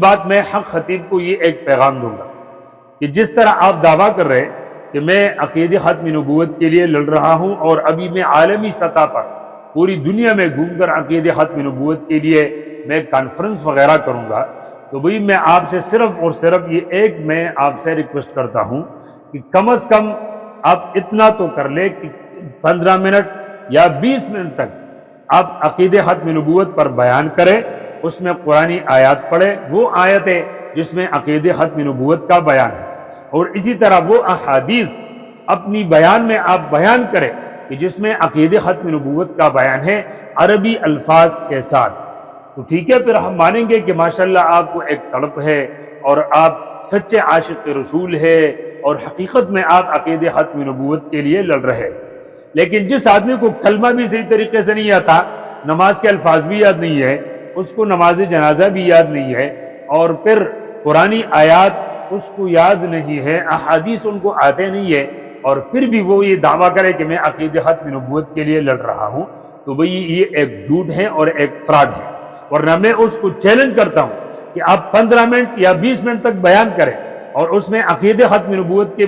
بات میں حق خطیب کو یہ ایک پیغام دوں گا کہ جس طرح آپ دعویٰ کر رہے کہ میں عقیدہ ختم نبوت کے لیے لڑ رہا ہوں اور ابھی میں عالمی سطح پر پوری دنیا میں گھوم کر عقیدہ ختم نبوت کے لیے میں کانفرنس وغیرہ کروں گا، تو بھئی میں آپ سے صرف اور صرف یہ ایک میں آپ سے ریکویسٹ کرتا ہوں کہ کم از کم آپ اتنا تو کر لیں کہ 15 منٹ یا 20 منٹ تک آپ عقیدہ ختم نبوت پر بیان کریں، اس میں قرآنی آیات پڑھیں، وہ آیتیں جس میں عقیدہ ختم نبوت کا بیان ہے، اور اسی طرح وہ احادیث اپنی بیان میں آپ بیان کریں کہ جس میں عقیدہ ختم نبوت کا بیان ہے عربی الفاظ کے ساتھ، تو ٹھیک ہے، پھر ہم مانیں گے کہ ماشاءاللہ آپ کو ایک طلب ہے اور آپ سچے عاشق رسول ہے اور حقیقت میں آپ عقیدہ ختم نبوت کے لیے لڑ رہے۔ لیکن جس آدمی کو کلمہ بھی صحیح طریقے سے نہیں آتا، نماز کے الفاظ بھی یاد نہیں ہے، اس کو نماز جنازہ بھی یاد نہیں ہے، اور پھر قرآنی آیات اس کو یاد نہیں ہے، احادیث ان کو آتے نہیں ہے، اور پھر بھی وہ یہ دعویٰ کرے کہ میں عقیدہ ختم نبوت کے لیے لڑ رہا ہوں، تو بھئی یہ ایک جھوٹ ہے اور ایک فراڈ ہے۔ ورنہ میں اس کو چیلنج کرتا ہوں کہ آپ 15 منٹ یا 20 منٹ تک بیان کریں اور اس میں عقیدہ ختم نبوت کے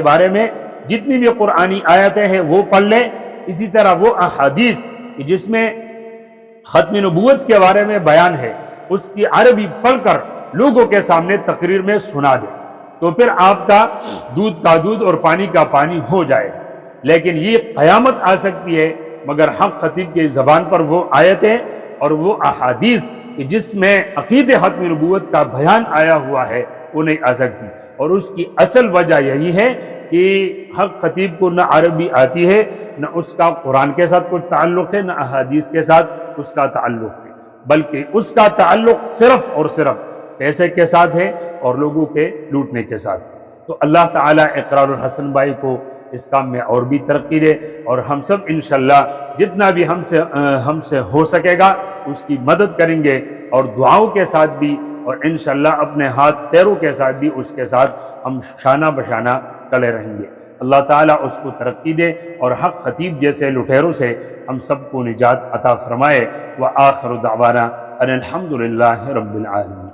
بارے میں جتنی بھی قرآنی آیتیں ہیں وہ پڑھ لیں، اسی طرح وہ احادیث جس میں ختم نبوت کے بارے میں بیان ہے اس کی عربی پڑھ کر لوگوں کے سامنے تقریر میں سنا دیں، تو پھر آپ کا دودھ کا دودھ اور پانی کا پانی ہو جائے۔ لیکن یہ قیامت آ سکتی ہے مگر حق خطیب کی زبان پر وہ آیتیں اور وہ احادیث جس میں عقیدہ ختم نبوت کا بیان آیا ہوا ہے وہ نہیں آ سکتی، اور اس کی اصل وجہ یہی ہے کہ حق خطیب کو نہ عربی آتی ہے، نہ اس کا قرآن کے ساتھ کوئی تعلق ہے، نہ احادیث کے ساتھ اس کا تعلق ہے، بلکہ اس کا تعلق صرف اور صرف پیسے کے ساتھ ہے اور لوگوں کے لوٹنے کے ساتھ۔ تو اللہ تعالیٰ اقرار الحسن بھائی کو اس کام میں اور بھی ترقی دے، اور ہم سب انشاءاللہ جتنا بھی ہم سے ہو سکے گا اس کی مدد کریں گے، اور دعاؤں کے ساتھ بھی، اور انشاءاللہ اپنے ہاتھ پیروں کے ساتھ بھی اس کے ساتھ ہم شانہ بشانہ کھڑے رہیں گے۔ اللہ تعالیٰ اس کو ترقی دے اور حق خطیب جیسے لٹیروں سے ہم سب کو نجات عطا فرمائے۔ وآخر دعوانا ان الحمد للہ رب العالمین۔